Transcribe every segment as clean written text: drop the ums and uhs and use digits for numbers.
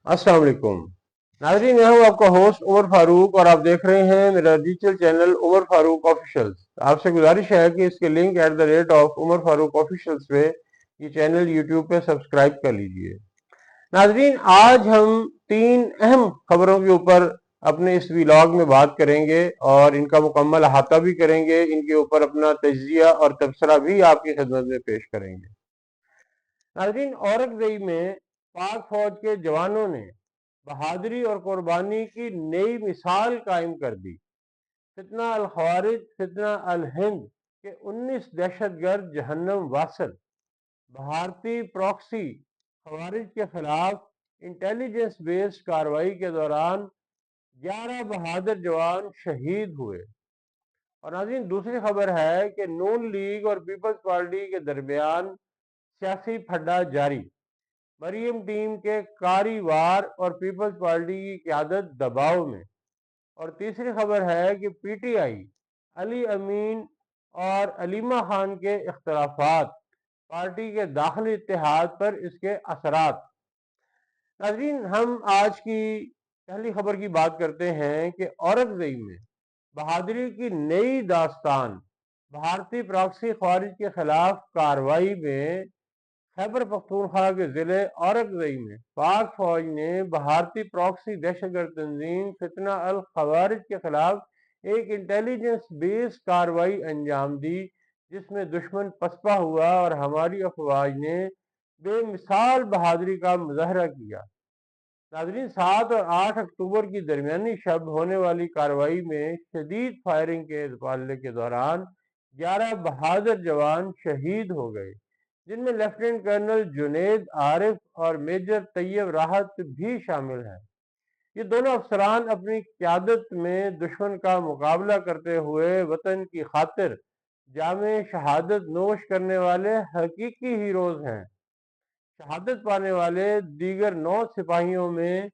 अस्सलाम वालेकुम नाज़रीन, मैं हूं आपका होस्ट उमर फारूक और आप देख रहे हैं मेरा digital channel Umar Farooq officials. आपसे गुजारिश है कि इसके link @of Umar Farooq officials पे ये चैनल यूट्यूब पे सब्सक्राइब कर लीजिए। नाज़रीन, आज हम तीन अहम खबरों के ऊपर अपने इस व्लॉग में बात करेंगे और इनका मुकम्मल अहाता भी करेंगे। इनके ऊपर अपना तजिया और तबसरा भी आपकी खिदमत में पेश करेंगे। नाज़रीन, औरंगजेब में पाक फौज के जवानों ने बहादुरी और कुर्बानी की नई मिसाल कायम कर दी। फितना अल खवारिज, फितना अल हिंद के 19 दहशतगर्द जहन्नम वासल। भारतीय प्रॉक्सी खवारिज के खिलाफ इंटेलिजेंस बेस्ड कार्रवाई के दौरान 11 बहादुर जवान शहीद हुए। और नाज़रीन, दूसरी खबर है कि नून लीग और पीपल्स पार्टी के दरमियान सियासी फड्डा जारी। मरियम टीम के कारी वार और पीपल्स पार्टी की क़यादत दबाव में। और तीसरी खबर है कि पीटीआई अली अमीन और अलीमा खान के इख्तलाफात, पार्टी के दाखिली इत्तेहाद पर इसके असरात। नाज़रीन, हम आज की पहली खबर की बात करते हैं कि औरंगजेब में बहादुरी की नई दास्तान। भारतीय प्रॉक्सी ख्वारिज के खिलाफ कार्रवाई में खैबर पख्तूनख्वा के जिले औरंगजेब में पाक फौज ने भारतीय प्रॉक्सी दहशतगर्द तंजीम फितना अल खवारिज के खिलाफ एक इंटेलिजेंस बेस्ड कार्रवाई अंजाम दी, जिसमें दुश्मन पसपा हुआ और हमारी अफवाज ने बेमिसाल बहादुरी का मुजाहरा किया। नाज़रीन, 7 और 8 अक्टूबर की दरमियानी शब होने वाली कार्रवाई में शदीद फायरिंग के मुकाबले के दौरान 11 बहादुर जवान शहीद हो गए, जिनमें लेफ्टिनेंट कर्नल जुनेद आरिफ और मेजर तैयब राहत भी शामिल हैं। ये दोनों अफसरान अपनी क़यादत में दुश्मन का मुकाबला करते हुए वतन की खातिर जामे शहादत नोश करने वाले हकीकी हीरोज हैं। शहादत पाने वाले दीगर 9 सिपाहियों में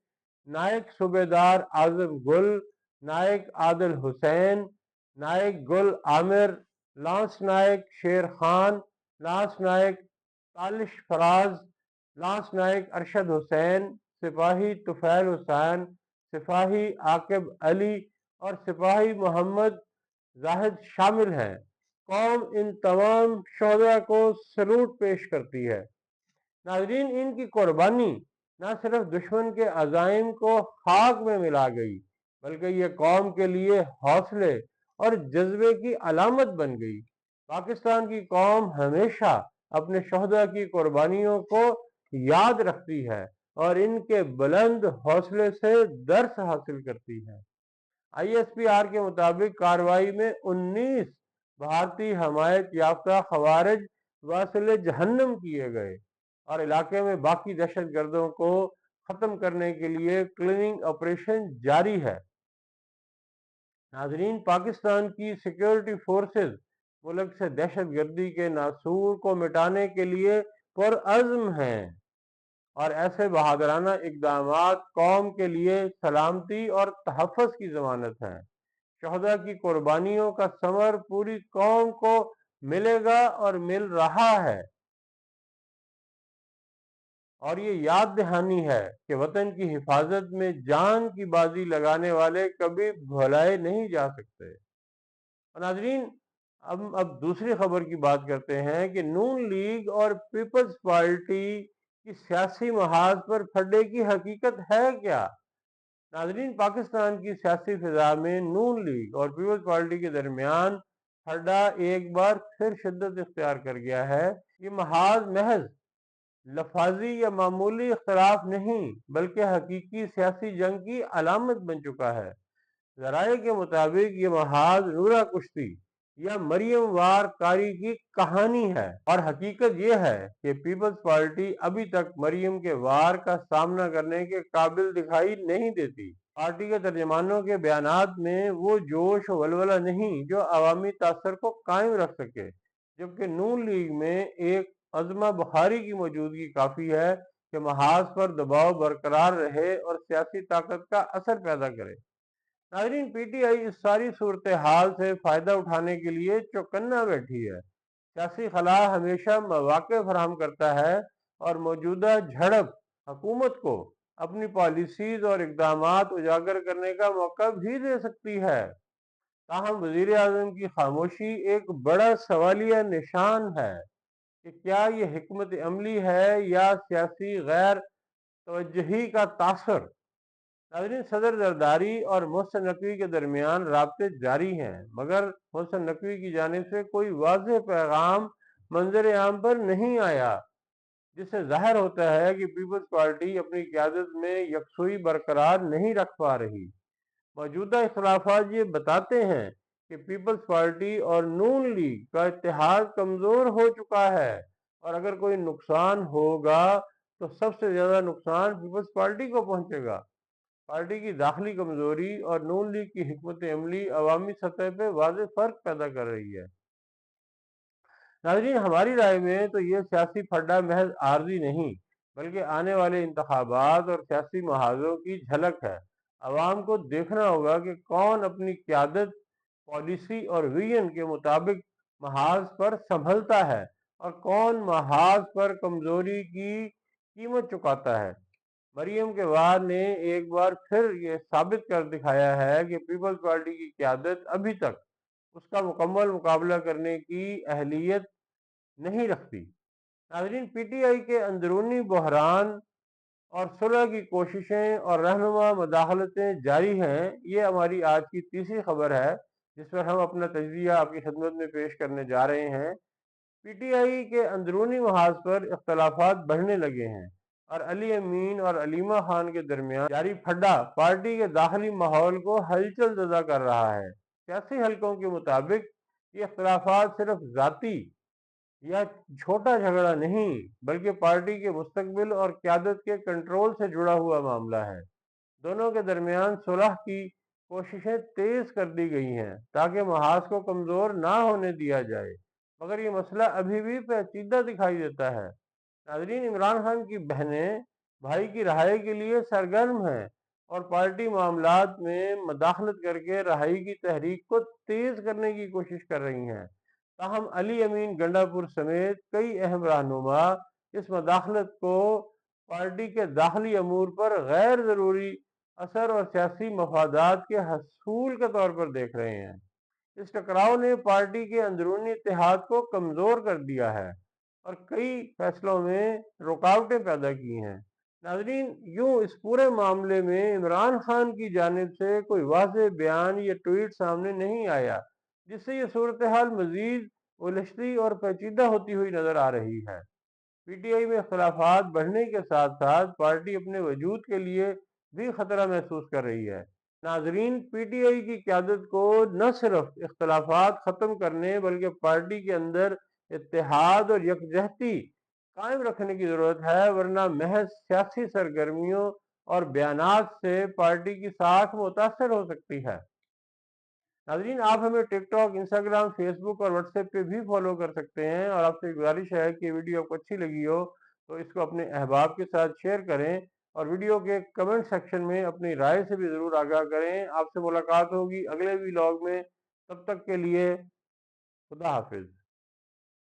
नायक सूबेदार आजम गुल, नायक आदिल हुसैन, नायक गुल आमिर, लांस नायक शेर खान, लांस नायक तालिश फराज, लांस नायक अरशद हुसैन, सिपाही तुफैल हुसैन, सिपाही आकिब अली और सिपाही मोहम्मद जाहिद शामिल हैं। कौम इन तमाम शोहदा को सलूट पेश करती है। नाजरीन, इनकी कुर्बानी न सिर्फ दुश्मन के अजाइम को खाक में मिला गई, बल्कि ये कौम के लिए हौसले और जज्बे की अलामत बन गई। पाकिस्तान की कौम हमेशा अपने शोहदा की कुर्बानियों को याद रखती है और इनके बुलंद हौसले से दर्स हासिल करती है। ISPR के मुताबिक कार्रवाई में 19 भारतीय हमायत याफ्ता खवारिज वासिल जहन्नम किए गए और इलाके में बाकी दहशत गर्दों को खत्म करने के लिए क्लीनिंग ऑपरेशन जारी है। नाजरीन, पाकिस्तान की सिक्योरिटी फोर्सेस मुल्क से दहशत गर्दी के नासूर को मिटाने के लिए पुरअज़्म हैं और ऐसे बहादुराना इकदाम कौम के लिए सलामती और तहफ़्फ़ुज़ की ज़मानत हैं। शहदा की कुर्बानियों का समर पूरी कौम को मिलेगा और मिल रहा है। और ये याद दहानी है कि वतन की हिफाजत में जान की बाजी लगाने वाले कभी भुलाए नहीं जा सकते। और नाजरीन, अब दूसरी खबर की बात करते हैं कि नून लीग और पीपल्स पार्टी की सियासी महाज पर फड्डे की हकीकत है क्या। नाजरीन, पाकिस्तान की सियासी फिजा में नून लीग और पीपल्स पार्टी के दरमियान फड्डा एक बार फिर शिद्दत इख्तियार कर गया है। ये महाज महज लफाजी या मामूली इख्तलाफ नहीं, बल्कि हकीकी सियासी जंग की अलामत बन चुका है। जराये के मुताबिक ये महाज नूरा कुश्ती या मरियम वार कारी की कहानी है और हकीकत यह है कि पीपल्स पार्टी अभी तक मरियम के वार का सामना करने के काबिल दिखाई नहीं देती। पार्टी के तर्जमानों के बयानात में वो जोश और वलवला नहीं जो अवामी तासर को कायम रख सके, जबकि नून लीग में एक अज़मा बुखारी की मौजूदगी काफ़ी है कि महाज पर दबाव बरकरार रहे और सियासी ताकत का असर पैदा करे। नाजरीन, PTI इस सारी सूरत हाल से फ़ायदा उठाने के लिए चौकन्ना बैठी है। सियासी खला हमेशा मौक़े फराहम करता है और मौजूदा झड़प हुकूमत को अपनी पॉलिसीज और इकदामात उजागर करने का मौका भी दे सकती है। ताहम वजीर आजम की खामोशी एक बड़ा सवालिया निशान है कि क्या ये हिकमत अमली है या सियासी गैर तवज्जुही का तासर। नाज़रीन, सदर जरदारी और मोहसिन नकवी के दरमियान राब्ते जारी हैं, मगर मोहसिन नकवी की जानिब से कोई वाज़ेह पैगाम मंजर आम पर नहीं आया, जिससे जाहिर होता है कि पीपल्स पार्टी अपनी क़यादत में यकसुई बरकरार नहीं रख पा रही। मौजूदा इख्तलाफात ये बताते हैं कि पीपल्स पार्टी और नून लीग का इत्तेहाद कमज़ोर हो चुका है, और अगर कोई नुकसान होगा तो सबसे ज़्यादा नुकसान पीपल्स पार्टी को पहुंचेगा। पार्टी की दाखिली कमजोरी और नून लीग की हिकमत अमली अवामी सतह पर वाज़ेह फर्क पैदा कर रही है। नाज़रीन, हमारी राय में तो ये सियासी फड्डा महज आर्जी नहीं, बल्कि आने वाले इंतखाबात और सियासी महाजों की झलक है। अवाम को देखना होगा कि कौन अपनी क़यादत, पॉलिसी और विजन के मुताबिक महाज पर संभलता है और कौन महाज पर कमजोरी की कीमत चुकाता है। मरियम के वार ने एक बार फिर ये साबित कर दिखाया है कि पीपल्स पार्टी की क़यादत अभी तक उसका मुकम्मल मुकाबला करने की अहलियत नहीं रखती। नाज़रीन, पीटीआई के अंदरूनी बहरान और सुलह की कोशिशें और रहनुमा मदाखलतें जारी हैं। ये हमारी आज की तीसरी खबर है जिस पर हम अपना तजज़िया आपकी खिदमत में पेश करने जा रहे हैं। पीटीआई के अंदरूनी महाज पर इख्तलाफात बढ़ने लगे हैं और अली अमीन और अलीमा खान के दरमियान जारी फड्डा पार्टी के दाखिली माहौल को हलचल ज़दा कर रहा है। सियासी हलकों के मुताबिक ये इख्तलाफात सिर्फ ज़ाती या छोटा झगड़ा नहीं, बल्कि पार्टी के मुस्तकबिल और क़यादत के कंट्रोल से जुड़ा हुआ मामला है। दोनों के दरमियान सुलह की कोशिशें तेज कर दी गई हैं ताकि महाज को कमज़ोर ना होने दिया जाए, मगर ये मसला अभी भी पेचीदा दिखाई देता है। नाज़रीन, इमरान खान की बहनें भाई की रहाई के लिए सरगर्म हैं और पार्टी मामलात में मदाखलत करके रहाई की तहरीक को तेज करने की कोशिश कर रही हैं। ताहम अली अमीन गंडापुर समेत कई अहम रहनुमा इस मदाखलत को पार्टी के दाखिली अमूर पर गैर ज़रूरी असर और सियासी मफादात के हसूल के तौर पर देख रहे हैं। इस टकराव ने पार्टी के अंदरूनी इत्तेहाद को कमज़ोर कर दिया है और कई फैसलों में रुकावटें पैदा की हैं। नाज़रीन, यूं इस पूरे मामले में इमरान खान की जानिब से कोई वाज़ेह बयान या ट्वीट सामने नहीं आया, जिससे ये सूरत हाल मज़ीद उलझती और पेचीदा होती हुई नज़र आ रही है। पीटीआई में इख्तलाफात बढ़ने के साथ साथ पार्टी अपने वजूद के लिए भी खतरा महसूस कर रही है। नाजरीन, पीटीआई की क़यादत को न सिर्फ इख्तलाफात ख़त्म करने बल्कि पार्टी के अंदर इत्तेहाद और यकजहती कायम रखने की ज़रूरत है, वरना महज सियासी सरगर्मियों और बयानात से पार्टी की साख मुतासर हो सकती है। नाजरीन, आप हमें टिकटॉक, इंस्टाग्राम, फेसबुक और व्हाट्सएप पे भी फॉलो कर सकते हैं, और आपसे गुजारिश है कि वीडियो आपको अच्छी लगी हो तो इसको अपने अहबाब के साथ शेयर करें और वीडियो के कमेंट सेक्शन में अपनी राय से भी ज़रूर आगाह करें। आपसे मुलाकात होगी अगले व्लॉग में, तब तक के लिए खुदा हाफिज।